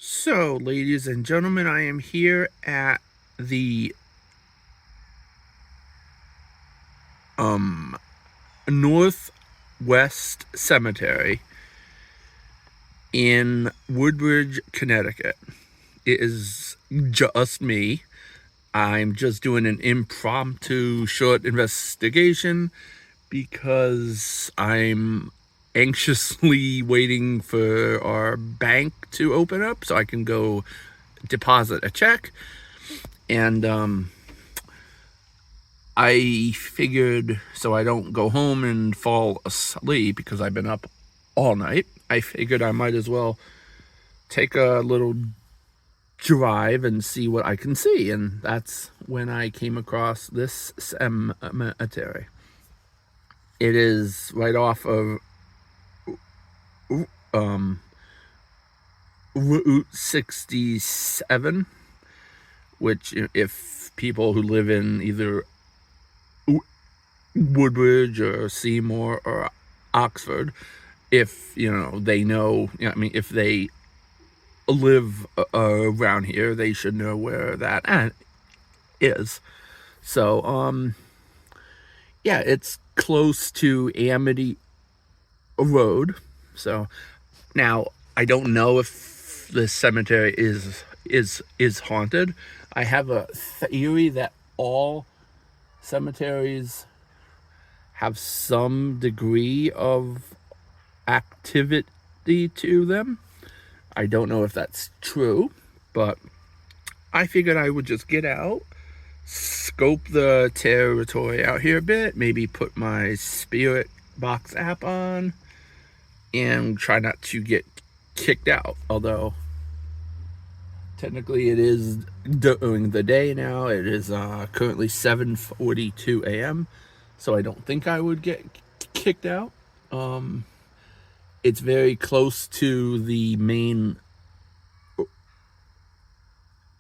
So, ladies and gentlemen, I am here at the Northwest Cemetery in Woodbridge, Connecticut. It is just me. I'm just doing an impromptu short investigation because I'm anxiously waiting for our bank to open up so I can go deposit a check. And I figured, so I don't go home and fall asleep because I've been up all night, I figured I might as well take a little drive and see what I can see. And that's when I came across this cemetery. It is right off of um, Route 67, which, if people who live in either Woodbridge or Seymour or Oxford, if they know, I mean, if they live around here, they should know where that is. So yeah, it's close to Amity Road. So now I don't know if the cemetery is haunted. I have a theory that all cemeteries have some degree of activity to them. I don't know if that's true, but I figured I would just get out, scope the territory out here a bit, maybe put my Spirit Box app on, and try not to get kicked out. Although, technically, it is during the day now. It is currently 7:42 a.m., so I don't think I would get kicked out. It's very close to the main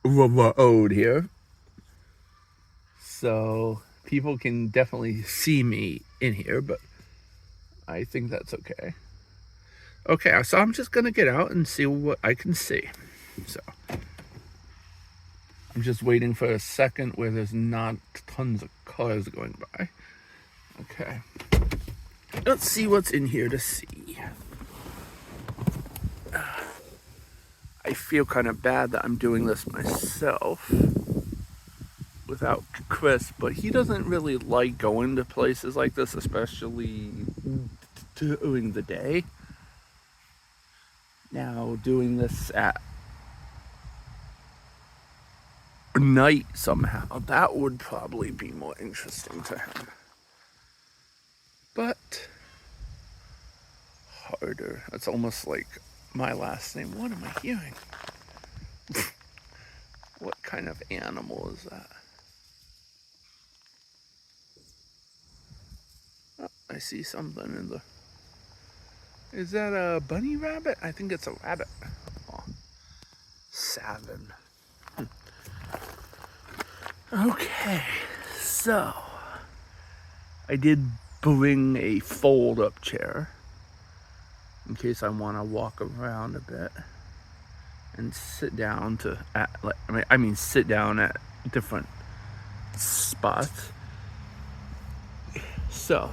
road here, so people can definitely see me in here, but I think that's okay. Okay, so I'm just gonna get out and see what I can see. So I'm just waiting for a second where there's not tons of cars going by. Okay, let's see what's in here to see. I feel kind of bad that I'm doing this myself without Chris, but he doesn't really like going to places like this, especially during the day. Now, doing this at night somehow, that would probably be more interesting to him. But harder. That's almost like my last name. What am I hearing? What kind of animal is that? Oh, I see something in the... Is that a bunny rabbit? I think it's a rabbit. Oh, Savin. Okay, so I did bring a fold-up chair in case I want to walk around a bit and sit down sit down at different spots. So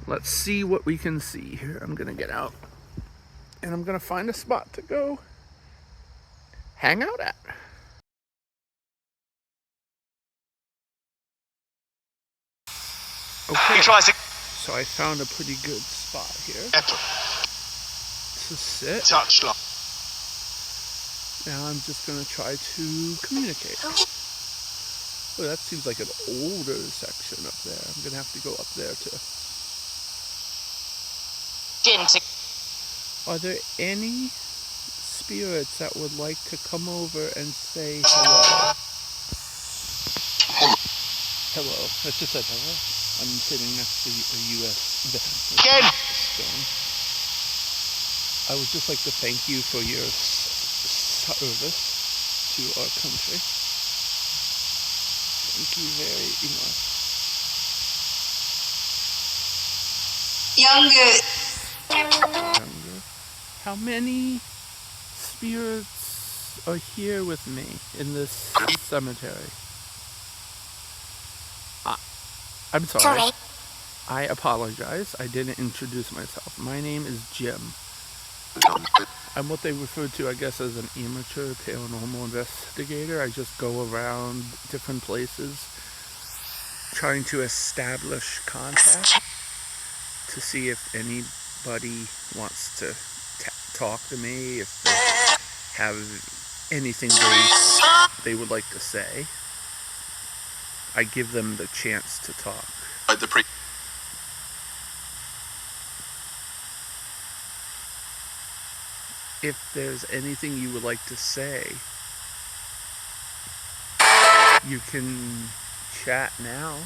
let's see what we can see here. I'm gonna get out and I'm gonna find a spot to go hang out at. Okay, so I found a pretty good spot here to sit. Now I'm just gonna try to communicate. Oh, that seems like an older section up there. I'm gonna have to go up there to... Are there any spirits that would like to come over and say hello? Hello. Let's just say hello. I'm sitting next to a U.S. stone. I would just like to thank you for your service to our country. Thank you very much. Younger. How many spirits are here with me in this cemetery. I'm sorry. I apologize. I didn't introduce myself. My name is Jim. I'm what they refer to, I guess, as an amateur paranormal investigator. I just go around different places trying to establish contact to see if anybody wants to talk to me, if they have anything they would like to say. I give them the chance to talk. If there's anything you would like to say, you can chat now.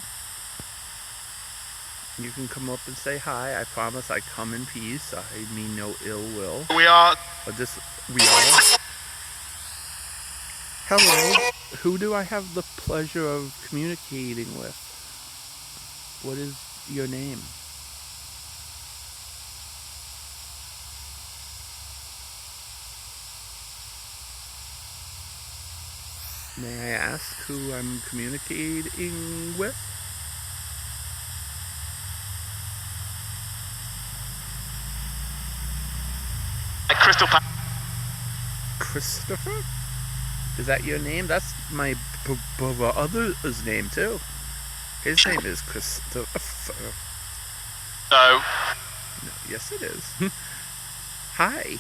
You can come up and say hi. I promise I come in peace. I mean no ill will. We are. We are. Hello. Who do I have the pleasure of communicating with? What is your name? May I ask who I'm communicating with? Christopher? Is that your name? That's my brother's name too. His name is Christopher. No. No, yes it is. Hi.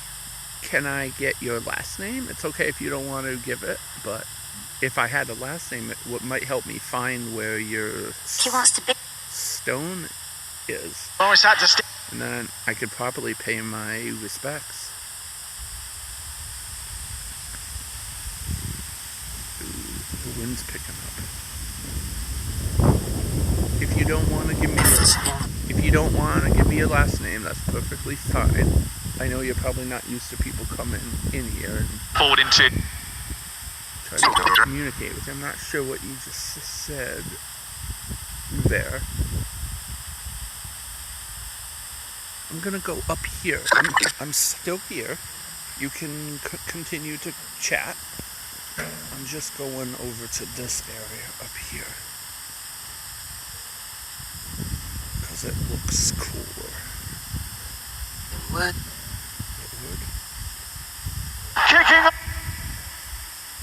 Can I get your last name? It's okay if you don't want to give it, but if I had a last name, it might help me find where your stone is. Always had to stay. And then I could properly pay my respects. Ooh, the wind's picking up. If you don't want to give me a last name, that's perfectly fine. I know you're probably not used to people coming in here and forward into try to communicate with you. I'm not sure what you just said there. I'm gonna go up here. I'm still here. You can continue to chat. I'm just going over to this area up here because it looks cooler. What? Kicking.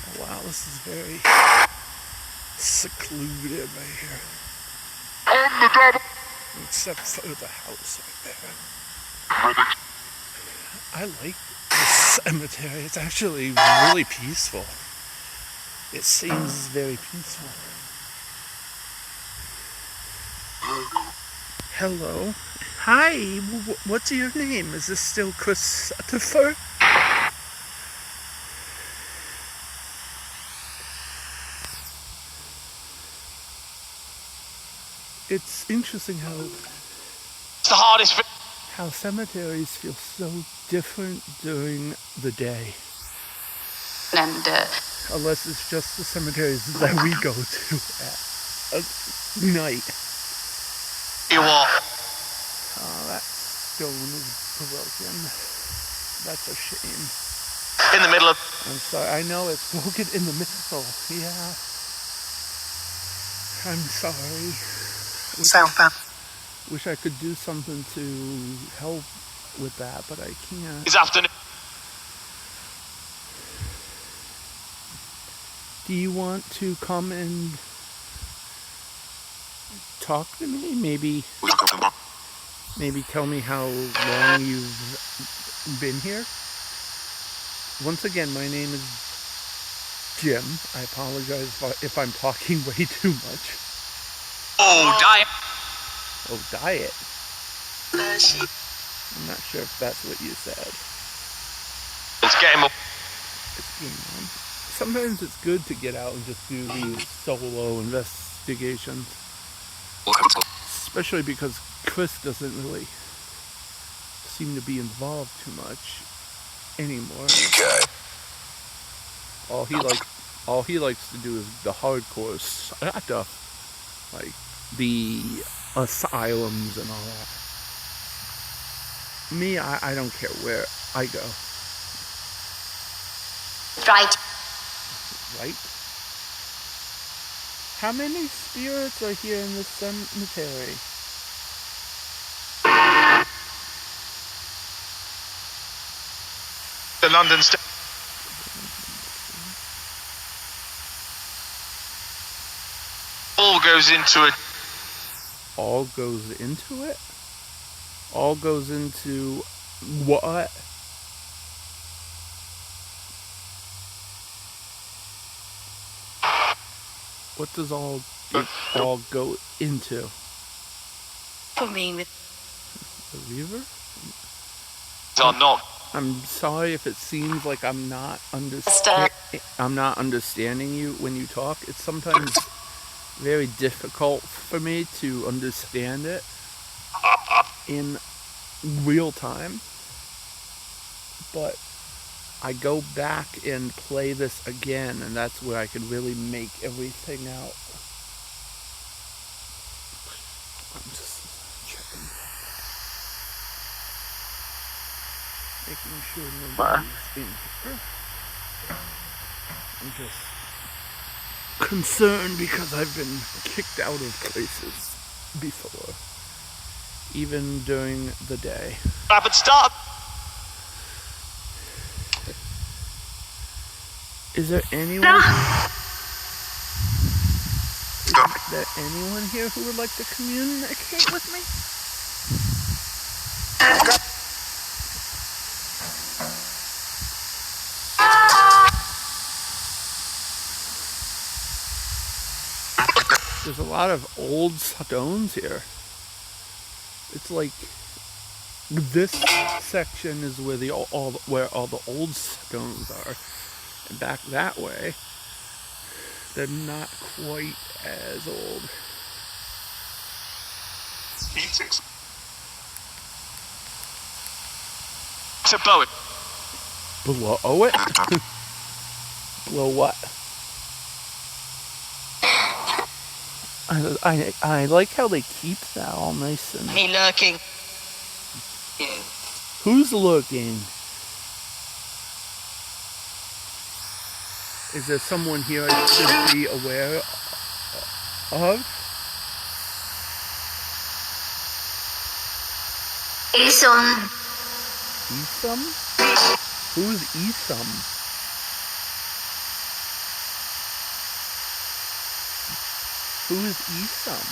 Oh, wow, this is very secluded right here. On the double. Except for the house right there. I like this cemetery. It's actually really peaceful. It seems very peaceful. Hello. Hi. What's your name? Is this still Christopher? It's interesting how It's the hardest bit. How cemeteries feel so different during the day. And unless it's just the cemeteries that we go to at night. You are. Oh, that stone is broken. That's a shame. In the middle of. I'm sorry. I know it's broken in the middle. Yeah. I'm sorry. Wish I could do something to help with that, but I can't. This afternoon. Do you want to come and talk to me? Maybe tell me how long you've been here? Once again, my name is Jim. I apologize if I'm talking way too much. Oh, diet. Oh, diet? I'm not sure if that's what you said. It's game on. It's game on. Sometimes it's good to get out and just do these solo investigations. Especially because Chris doesn't really seem to be involved too much anymore. All he likes to do is the hardcore stuff. Like the asylums and all that. Me, I don't care where I go. Right. Right? How many spirits are here in this cemetery? The London State. All goes into it. All goes into it? All goes into what? What does all go into? For me with The Reaver? Are not. I'm sorry if it seems like I'm not understanding you when you talk. It's sometimes very difficult for me to understand it in real time. But I go back and play this again, and that's where I can really make everything out. I'm just checking. Making sure nobody's in here. I'm just concerned because I've been kicked out of places before, even during the day. Rapid start. Is there anyone? Is there anyone here who would like to communicate with me? There's a lot of old stones here. It's like this section is where where all the old stones are, and back that way, they're not quite as old. To blow it. Blow it? Blow what? I like how they keep that all nice and... me lurking. Who's looking? Is there someone here I should be aware of? Isum. Isum? Who's Isum? Who's Isum?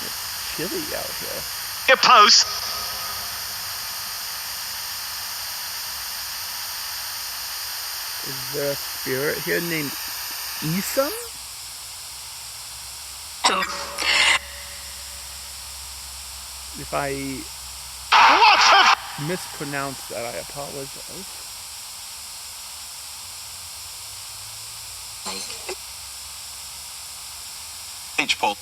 It's chilly out here. Your post. Is there a spirit here named Isum? If I mispronounce that, I apologize. Beach ball.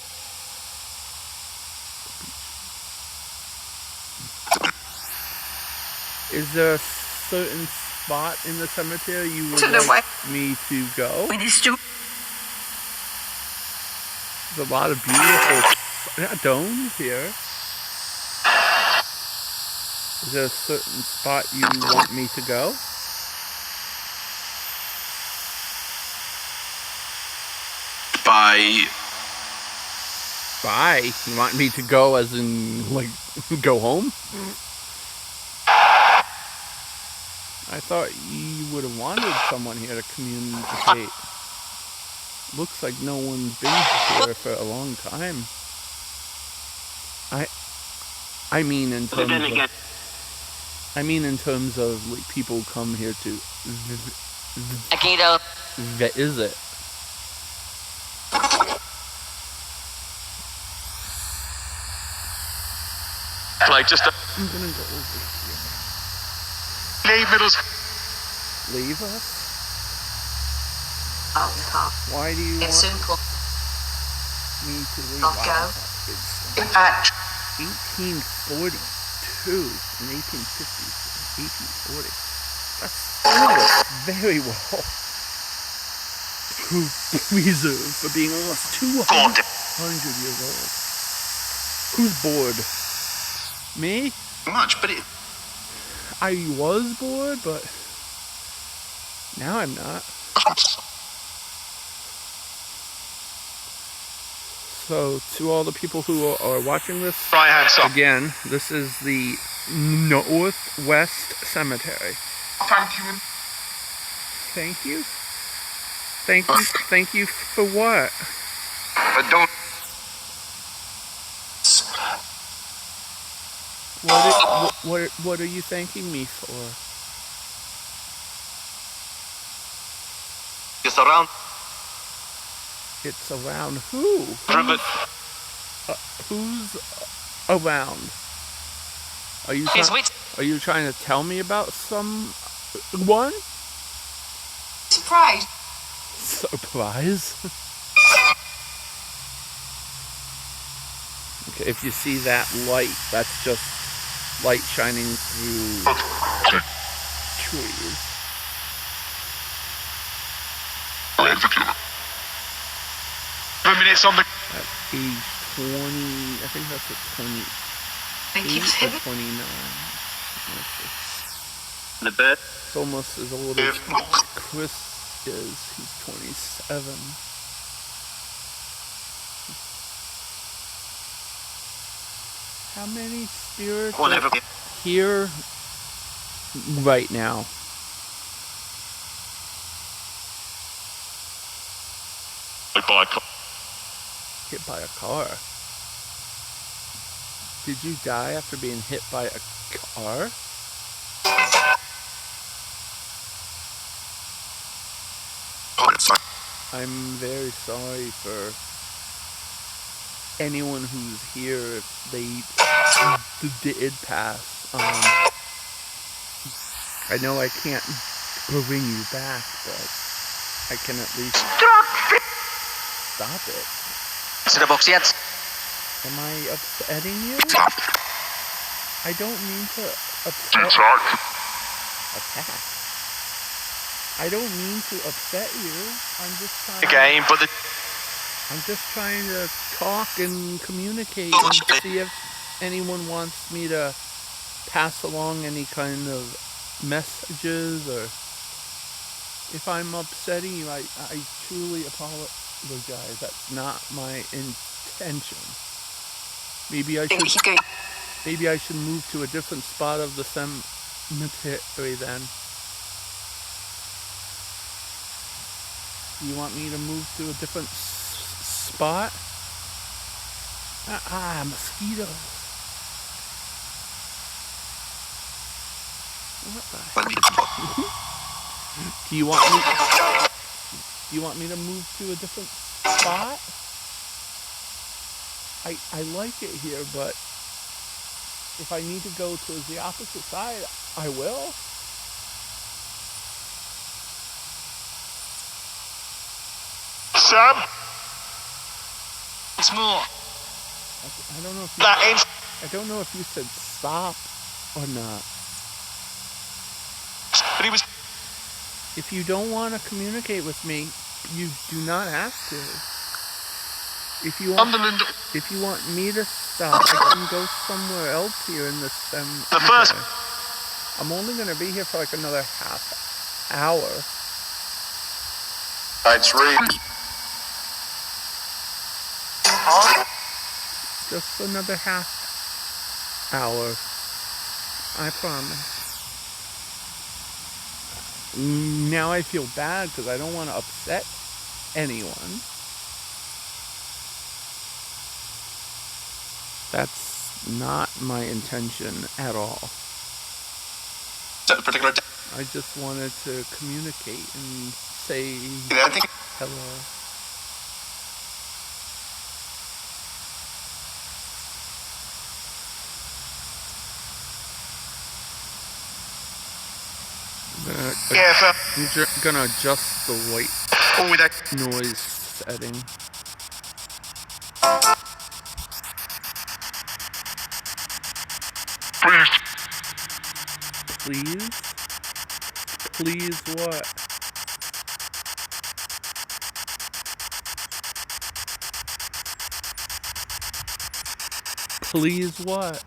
Is there a certain spot in the cemetery you would like me to go? There's a lot of beautiful domes here. Is there a certain spot you want me to go? Bye. You want me to go as in, like, go home? I thought you would have wanted someone here to communicate. Looks like no one's been here for a long time. I mean in terms of like people come here to visit. Like just a. I'm gonna go over here. Leave middles. Leave us? Oh, Why do you it's want simple. me to leave? I'll go. It's 1842 and 1850 and 1840. That's very well preserved for being almost 200 years old. Who's bored? Me? Much, but it. I was bored, but now I'm not. So, to all the people who are watching this, Right hand side. again, this is the Northwest Cemetery. Thank you. Thank you? Thank you for what? But don't. What are you thanking me for? Just around. It's around who? Who's around? Are you trying to tell me about someone? Surprise. Surprise? Okay, if you see that light, that's just light shining through the trees. Minutes on the. At age 20, I think that's at 28 Thank you. or 29. The bed. It's almost as old as Chris is. He's 27. How many spirits Whatever. are here right now? Hit by a car. Did you die after being hit by a car? I'm very sorry for anyone who's here if they did pass. I know I can't bring you back, but I can at least stop it. Am I upsetting you? I don't mean to attack. I don't mean to upset you. I'm just trying to talk and communicate and see if anyone wants me to pass along any kind of messages, or if I'm upsetting you, I truly apologize. That's not my intention. Maybe I should move to a different spot of the cemetery then. Do you want me to move to a different spot? Mosquitoes. What the heck? Do you want me to move to a different spot? I like it here, but if I need to go to the opposite side, I will. Sam. It's more. I don't know if That ends. I don't know if you said stop or not. But he was. If you don't want to communicate with me, you do not have to. If you want me to stop, I can go somewhere else here in the cemetery. The first. I'm only going to be here for like another half hour. It's read. Just another half hour. I promise. Now I feel bad because I don't want to upset anyone. That's not my intention at all. I just wanted to communicate and say hello. I'm gonna adjust the white noise setting. Please? Please what? Please what?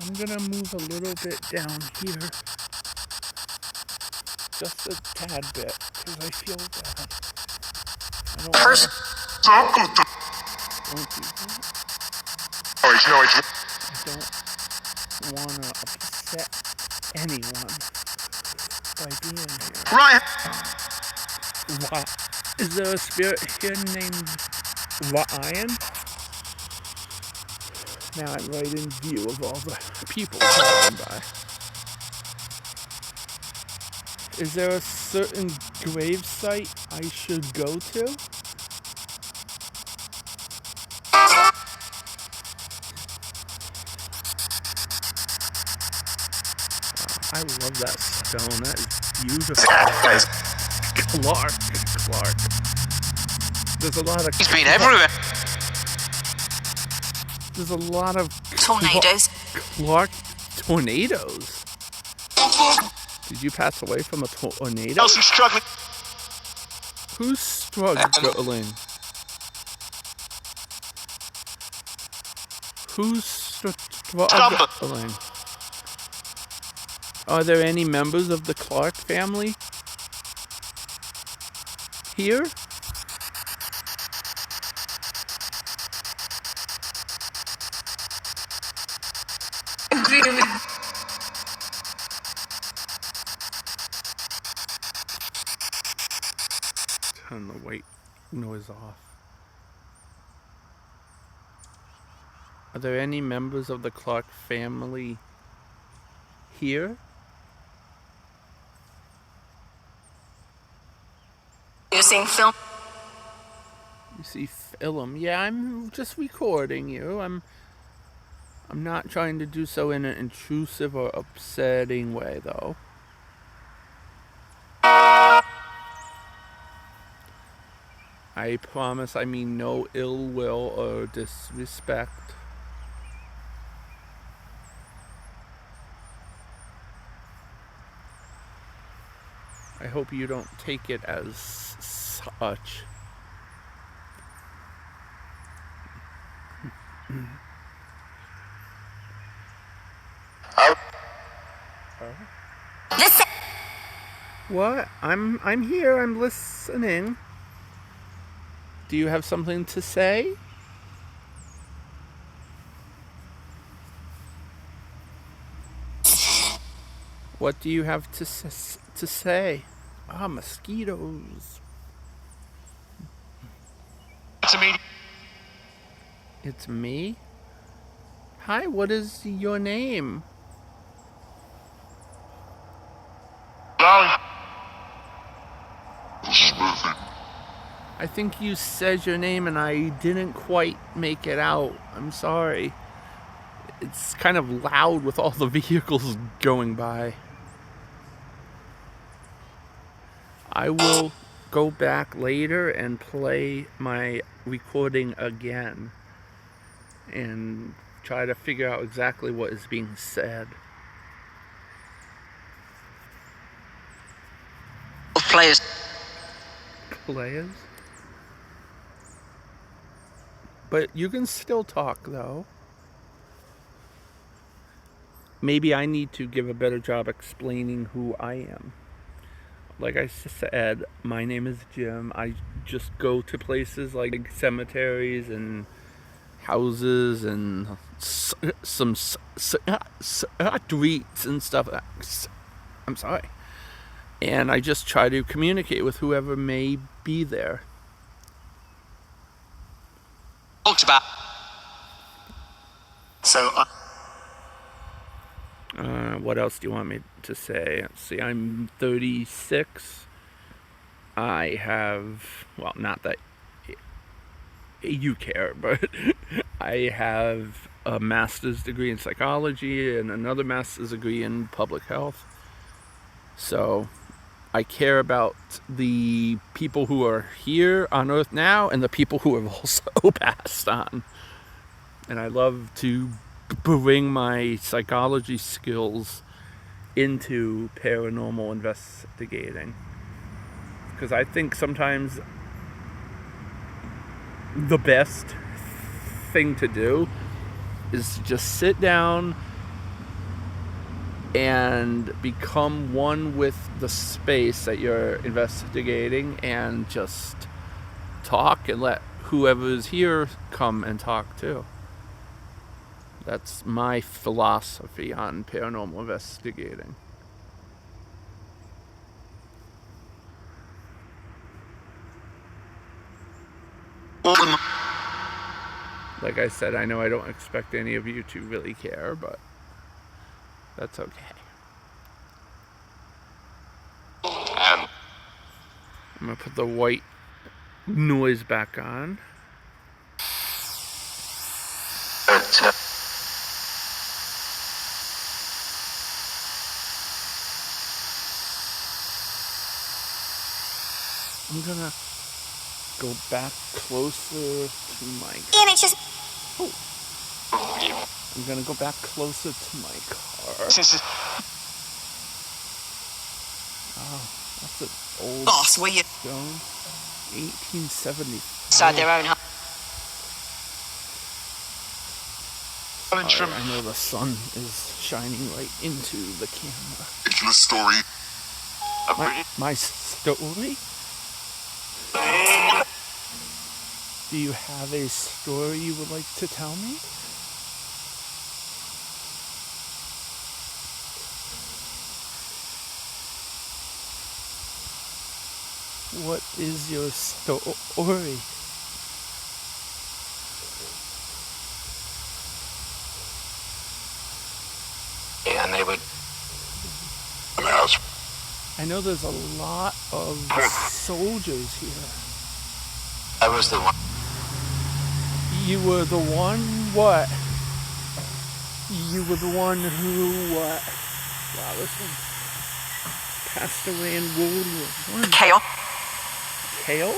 I'm gonna move a little bit down here. Just a tad bit, because I feel bad. I don't want to upset anyone by being here. Right. Is there a spirit here named Ryan? Now I'm right in view of all the people passing by. Is there a certain grave site I should go to? I love that stone. That is beautiful. Clark. There's a lot of. He's been everywhere. There's a lot of Tornadoes. Clark tornadoes. Did you pass away from a tornado? Nelson struggling. Who's struggling? Who's struggling? Are there any members of the Clark family here? Turn the white noise off. Are there any members of the Clark family here? You're seeing film. You see film. Yeah, I'm just recording you. I'm not trying to do so in an intrusive or upsetting way, though. I promise I mean no ill will or disrespect. I hope you don't take it as such. Listen. What? I'm here. I'm listening. Do you have something to say? What do you have to say? Ah, mosquitoes. It's me. It's me? Hi, what is your name? I think you said your name and I didn't quite make it out. I'm sorry. It's kind of loud with all the vehicles going by. I will go back later and play my recording again and try to figure out exactly what is being said. Players. Players? But you can still talk, though. Maybe I need to give a better job explaining who I am. Like I said, my name is Jim. I just go to places like cemeteries and houses and some streets and stuff. I'm sorry. And I just try to communicate with whoever may be there. Talked about. So. What else do you want me to say? Let's see, I'm 36. I have, well, not that you care, but I have a master's degree in psychology and another master's degree in public health. So I care about the people who are here on Earth now and the people who have also passed on. And I love to bring my psychology skills into paranormal investigating. Because I think sometimes the best thing to do is to just sit down and become one with the space that you're investigating and just talk and let whoever's here come and talk too. That's my philosophy on paranormal investigating. Like I said, I know I don't expect any of you to really care, but that's okay. I'm gonna put the white noise back on. I'm gonna go back closer to my... Oh. I'm gonna go back closer to my car. Oh, that's an old Boss, will you? stone. 1870. Inside their own home. I know the sun is shining right into the camera. Ridiculous story. My story? Do you have a story you would like to tell me? What is your story? And they would. I know there's a lot of soldiers here. I was the one. You were the one what? You were the one who what? Wow, this one passed away in World War I. Kale. Kale?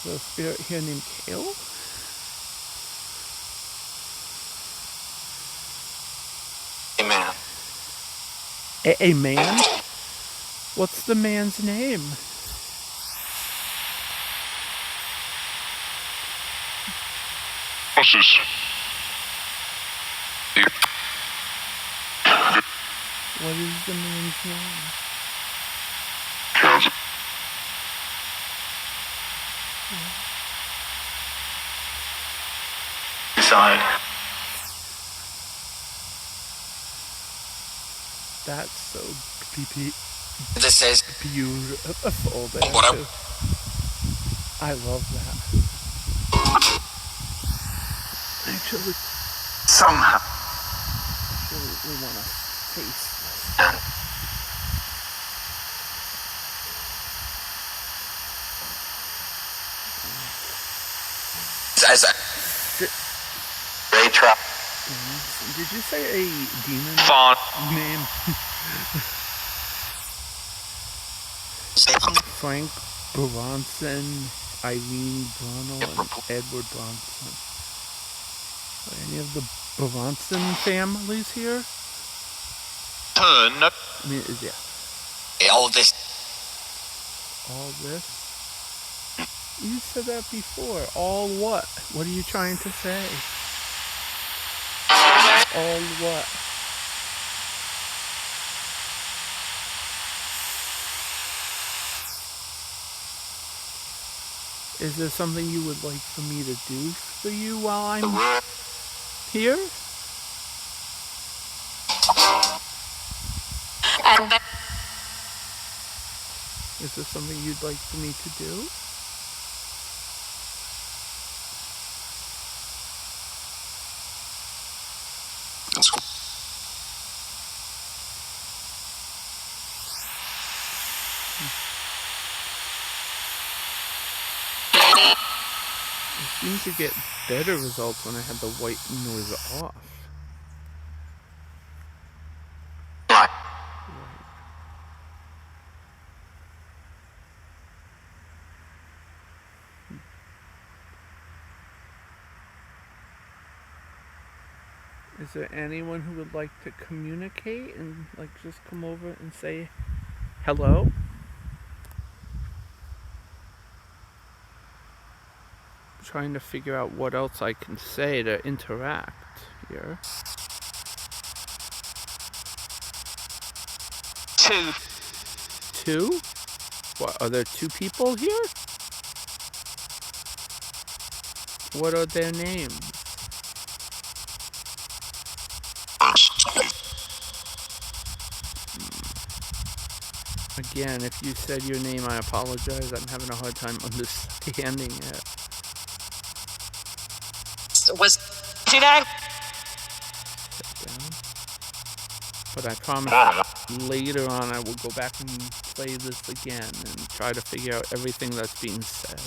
There's a spirit here named Kale? Amen. A man? What's the man's name? What is the man's name? Inside. That's so This is. beautiful. There, What too. I love that. Actually, Somehow. we want to face this. As a. Ray trap. Did you say a demon Fawn. name? Frank Bronson, Irene Brunel, and Edward Bronson. Are any of the Bronson families here? Turn. I mean, yeah. All this. All this? You said that before. All what? What are you trying to say? All what? Is there something you would like for me to do for you while I'm here? And Is there something you'd like for me to do? It seems to get better results when I had the white noise off. Is there anyone who would like to communicate and like just come over and say hello? trying to figure out what else I can say to interact here. Two? What, are there two people here? What are their names? Again, if you said your name, I apologize. I'm having a hard time understanding it. Was see that? Down. But I promise later on I will go back and play this again and try to figure out everything that's being said.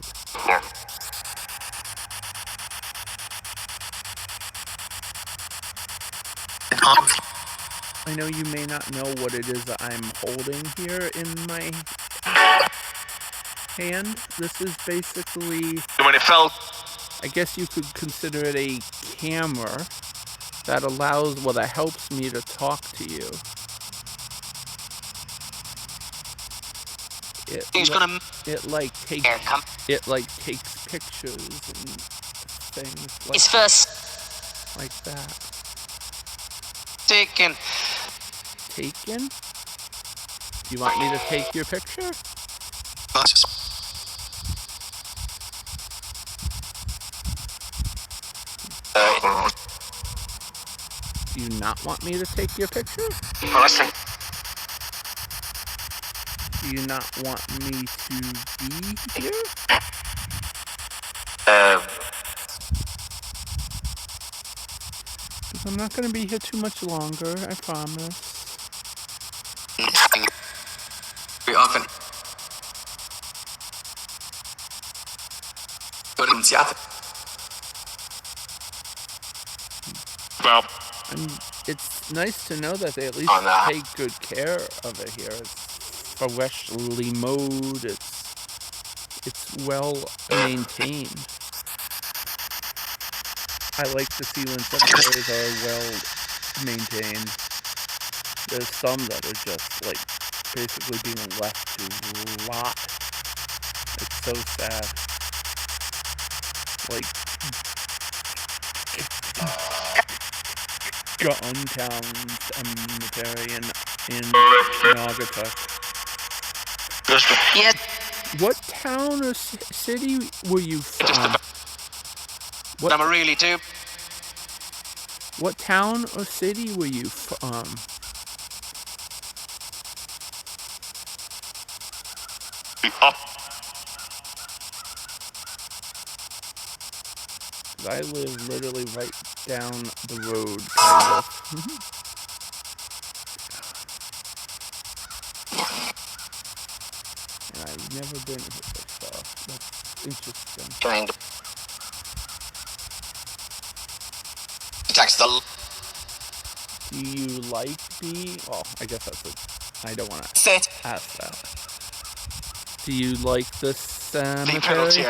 I know you may not know what it is that I'm holding here in my hand. This is basically, When it fell, I guess you could consider it a camera that allows, well, that helps me to talk to you. It takes pictures and things like that. taken. Taken? Do you want me to take your picture? Do you not want me to take your picture? Do you not want me to be here? I'm not going to be here too much longer, I promise. We often well, It's nice to know that they at least take good care of it here. It's freshly mowed. It's well maintained. I like to see when cemeteries are well maintained. There's some that are just like basically being left to rot. It's so sad. Like Guntown Cemetery in Naugatuck. yeah. What town or city were you from? I'm a really do. What town or city were you from? I live literally right down the road, kind of. And I've never been here, so that's interesting. Trying to text the. Do you like being? Well, I guess that's it. I don't want to Sit. ask that. Do you like this cemetery? penalty.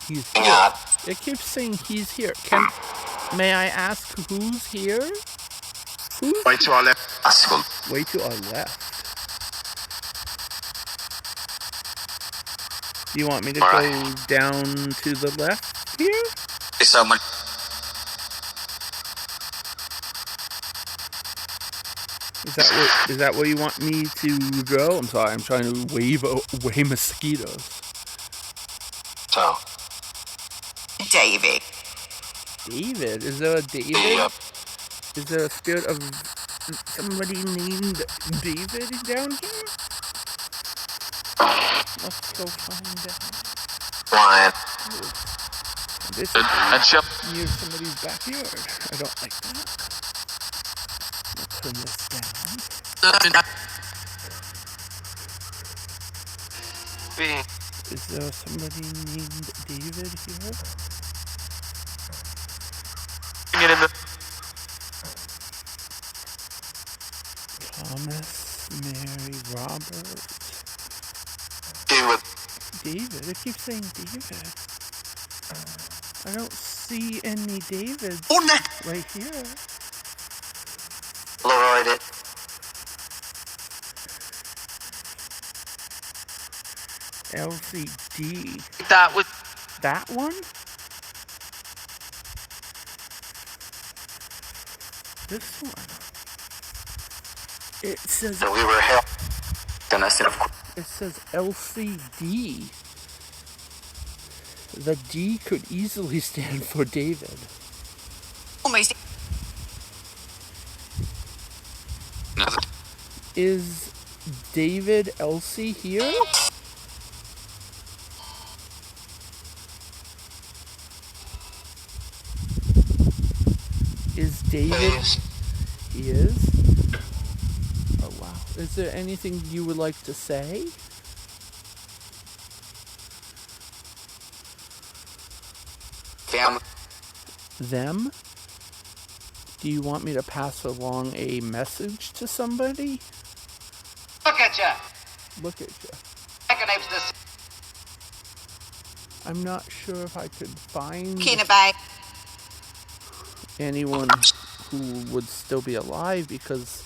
He's here. It keeps saying he's here. May I ask who's here? Who's Way to our left. way to our left? Do you want me to go down to the left here? Is someone Is that where you want me to go? I'm sorry, I'm trying to wave away mosquitoes. so David. David? Is there a David? Yep. Is there a spirit of somebody named David down here? Let's go find out. Ryan This and Shep. is near somebody's backyard. I don't like that. Let's turn this down. Is there somebody named David here? Thomas, Mary, Robert. David? It keeps saying David. I don't see any Davids right here. Lloyd it. LCD. That was That one? This one. It says We were held. Gonna sit, of course. it says LCD. The D could easily stand for David. almost Is David Elsie here? Is David? He is? Oh wow. Is there anything you would like to say? Family. Them? Do you want me to pass along a message to somebody? look at you. Look at you. Names this I'm not sure if I could find Kinabay. anyone who would still be alive because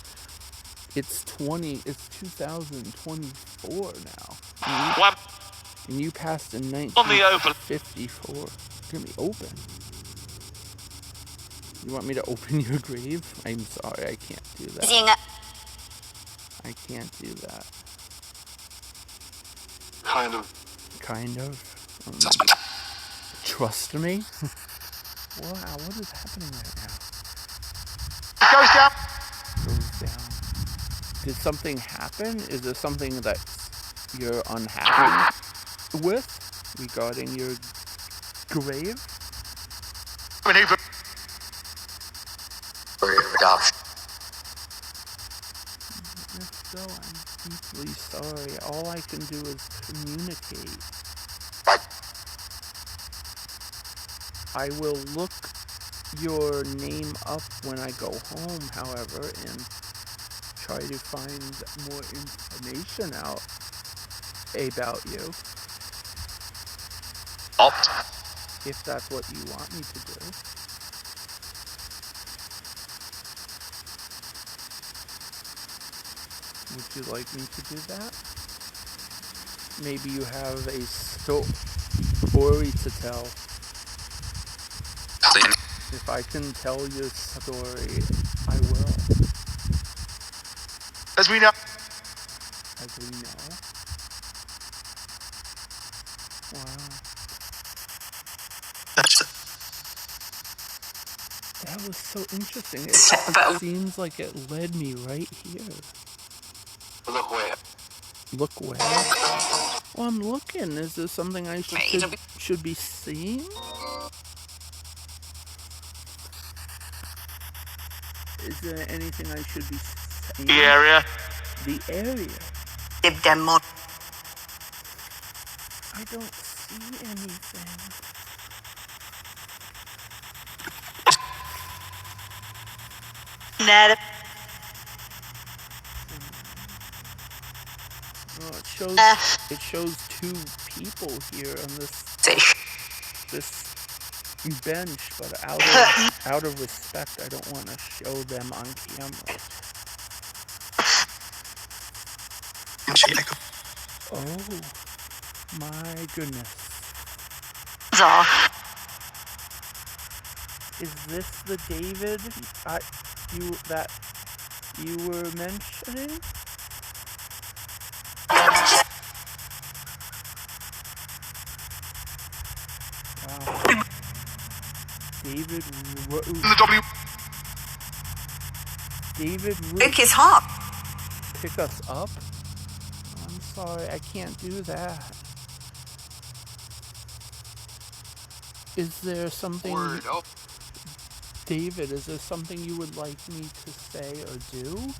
it's 2024 now. One And you passed in on the open. 1954. It's gonna be open. You want me to open your grave? I'm sorry, I can't do that. I can't do that. Kind of. Kind of. Trust me? Wow, what is happening right now? Goes down. Goes down. Did something happen? Is there something that you're unhappy with regarding your grave? For your adoption. If so, I'm deeply sorry. All I can do is communicate. I will look your name up when I go home, however, and try to find more information out about you, Opt. if that's what you want me to do. Would you like me to do that? Maybe you have a story to tell. If I can tell your story, I will. As we know. As we know. Wow. That was so interesting. It seems like it led me right here. Look where. Look where? Well, I'm looking. Is there something I should be seeing? Is there anything I should be seeing? The area. The area. I don't see anything. Net. Oh, it shows two people here on this bench, but out of respect, I don't want to show them on camera. Oh my goodness! Is this the David you were mentioning? Wow. David Pick his heart. Pick us up? I'm sorry, I can't do that. Is there something... David, is there something you would like me to say or do?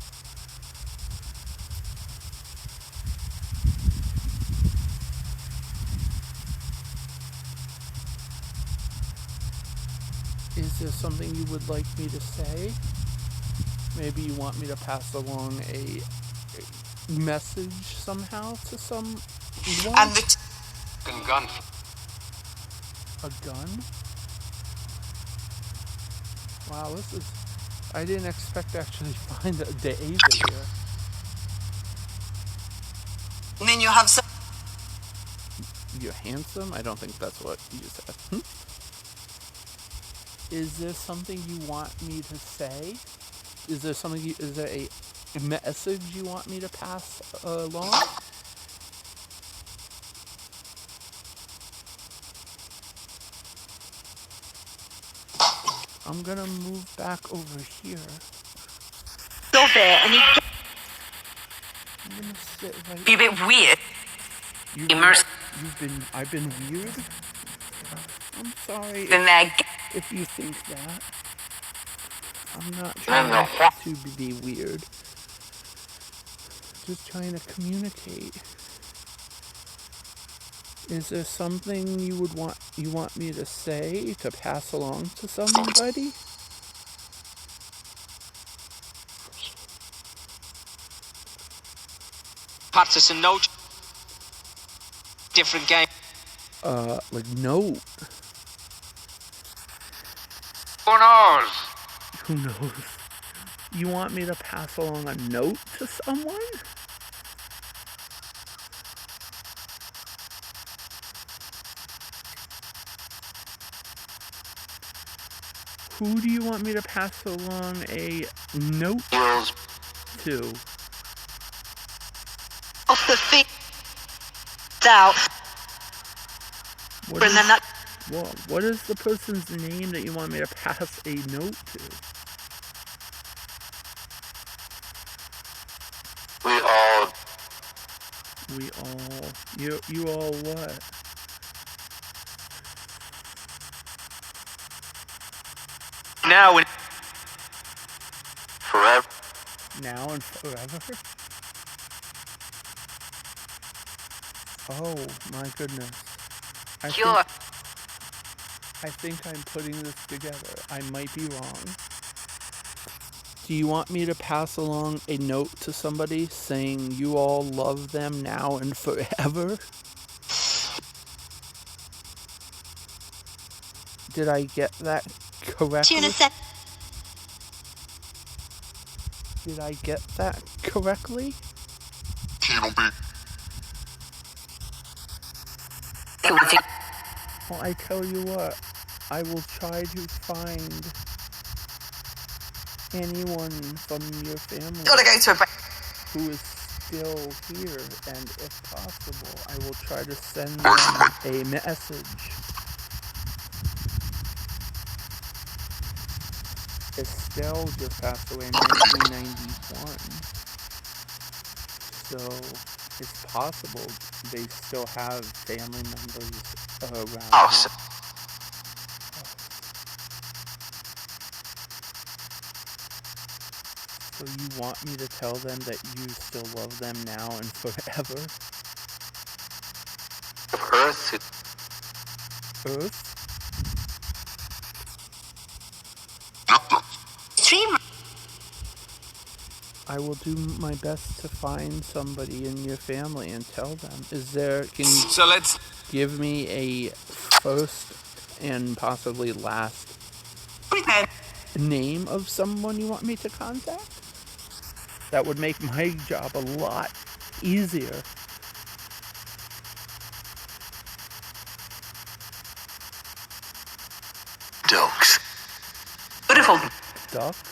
Is there something you would like me to say? Maybe you want me to pass along a message somehow to someone? And the Gun. A gun? Wow, this is... I didn't expect to actually find a David here. and then you have some. you're handsome. I don't think that's what you said. Is there something you want me to say? Is there a message you want me to pass along? I'm gonna move back over here. You're there and I'm gonna sit right. be a bit weird. I've been weird? I'm sorry In there. if you think that. I'm not And trying the to be weird. Just trying to communicate. Is there something you want me to say to pass along to somebody? Patterson, no. Different game. Like note. Who knows? Who knows? You want me to pass along a note to someone? Who do you want me to pass along a note Heels. to? Off the feet. Out. What And then that. what is the person's name that you want me to pass a note to? You all what? Now and Forever. Now and forever? Oh my goodness. I think I'm putting this together. I might be wrong. Do you want me to pass along a note to somebody saying you all love them now and forever? Did I get that correctly? Did I get that correctly? Well, I tell you what, I will try to find anyone from your family Gotta go to a break. who is still here, and if possible, I will try to send them a message. Estelle just passed away in 1991, so it's possible they still have family members around. Awesome. So you want me to tell them that you still love them now and forever? Earth. Earth? Stream. I will do my best to find somebody in your family and tell them. Can you so let's give me a first and possibly last name of someone you want me to contact? That would make my job a lot easier. Dokes. Beautiful. Ducks?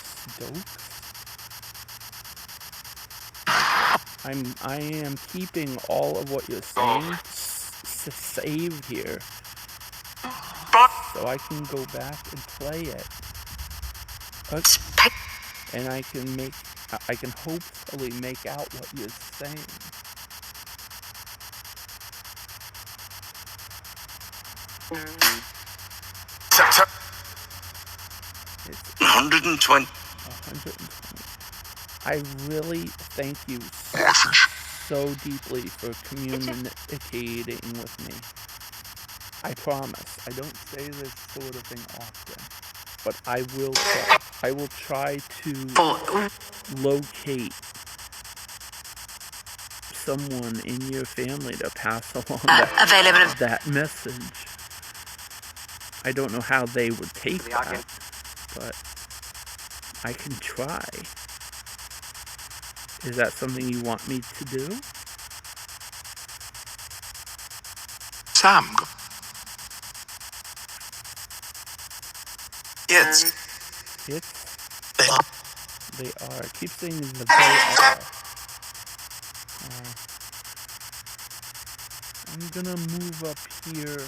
I am keeping all of what you're saying saved here, so I can go back and play it, and I can hopefully make out what you're saying. It's 120. 120. I really thank you so deeply for communicating with me. I promise, I don't say this sort of thing often, but I will try. I will try to locate someone in your family to pass along that message. I don't know how they would take that, but I can try. Is that something you want me to do? Sam. Yes. It's, they are. Keep saying the they are. I'm gonna move up here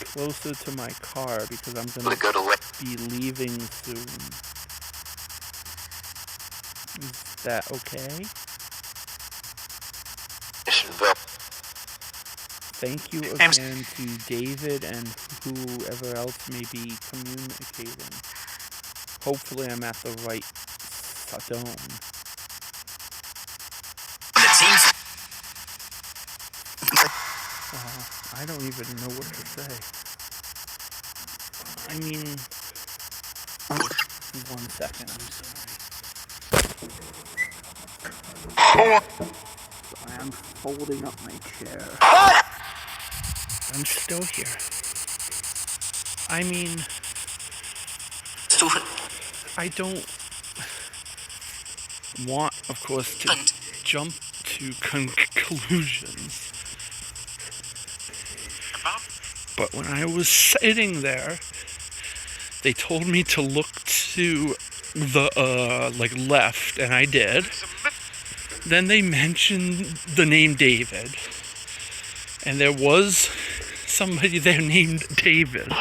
closer to my car because I'm gonna be leaving soon. Is that okay? Thank you again to David and whoever else may be communicating. Hopefully I'm at the right stone. I don't even know what to say. I mean, 1 second, I'm sorry. I'm folding up my chair. I'm still here. I mean, I don't want, of course, to jump to conclusions. But when I was sitting there, they told me to look to the, left, and I did. Then they mentioned the name David. And there was somebody there named David.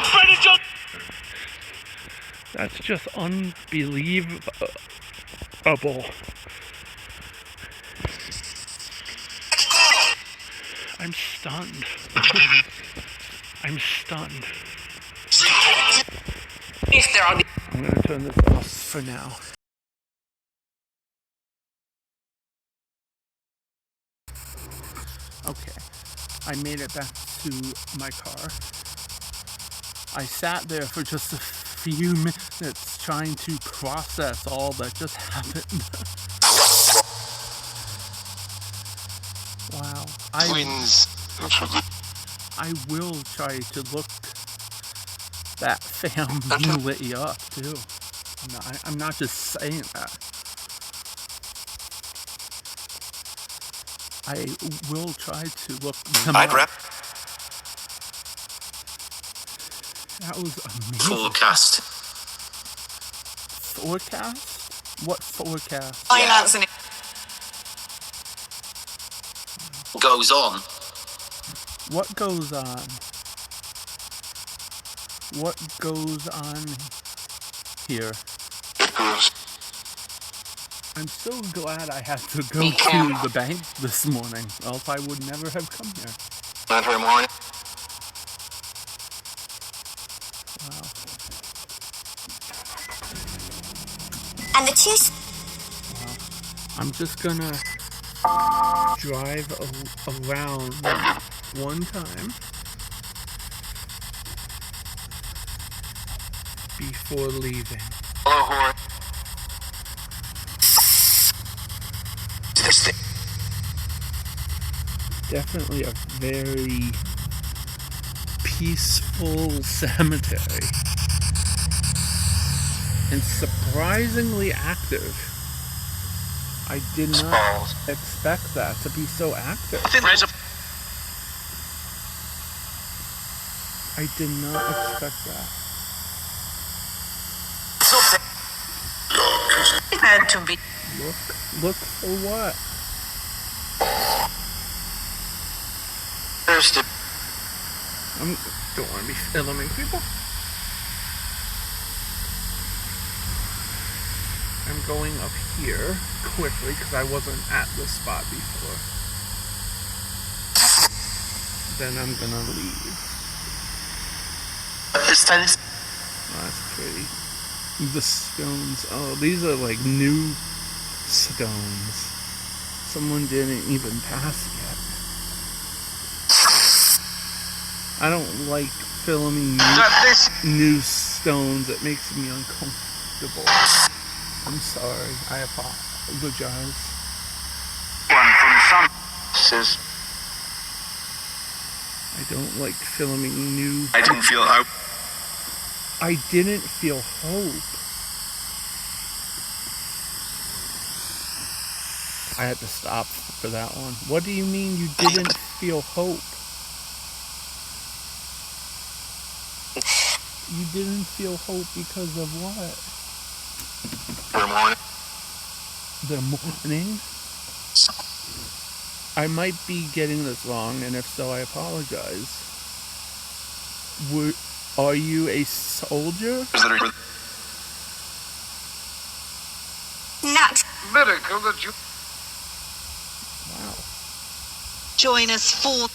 That's just unbelievable. I'm stunned. I'm stunned. I'm gonna turn this off for now. Okay, I made it back to my car. I sat there for just a few minutes trying to process all that just happened. Wow. I will try to look that family up too. I'm not just saying that. I will try to look them up. That was amazing. Forecast. Forecast? What forecast? Financing Goes on. What goes on? What goes on here? I'm so glad I had to go to the bank this morning, else I would never have come here. Every morning. Wow. and the two. Wow. I'm just gonna drive around one time before leaving. Definitely a very peaceful cemetery and surprisingly active. I did not expect that to be so active. I did not expect that. Meant to be. Look for what? I don't want to be filming people. I'm going up here quickly because I wasn't at this spot before. Then I'm gonna leave. Oh, that's pretty. The stones. Oh, these are like new stones. Someone didn't even pass yet. I don't like filming new stones. It makes me uncomfortable. I'm sorry. I apologize. One from some says I don't like filming new. I didn't feel hope. I didn't feel hope. I had to stop for that one. What do you mean you didn't feel hope. You didn't feel hope because of what? Good morning. The morning? I might be getting this wrong, and if so, I apologize. Are you a soldier? Not. Medical that you. Wow. Join us for.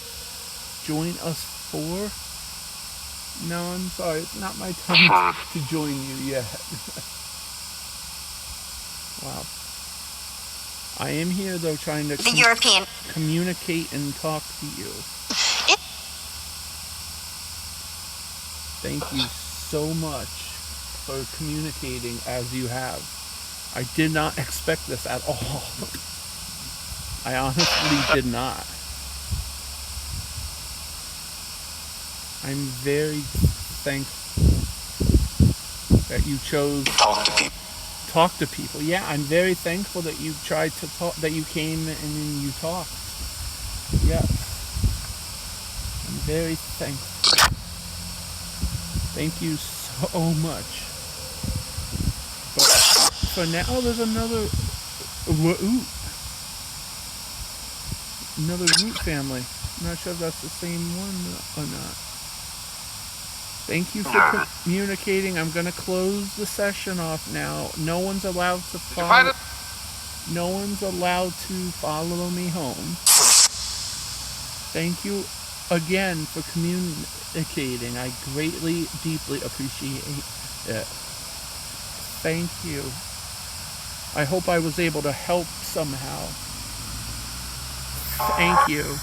Join us for? No, I'm sorry. It's not my time to join you yet. Wow. I am here, though, trying to The European. communicate and talk to you. Thank you so much for communicating as you have. I did not expect this at all. I honestly did not. I'm very thankful that you chose talk to people. Yeah, I'm very thankful that you tried to talk, that you came and you talked. Yes. I'm very thankful. Thank you so much. But for now, there's another root. Another root family. I'm not sure if that's the same one or not. Thank you for communicating. I'm going to close the session off now. No one's allowed to follow. No one's allowed to follow me home. Thank you again for communicating. I greatly, deeply appreciate it. Thank you. I hope I was able to help somehow. Thank you.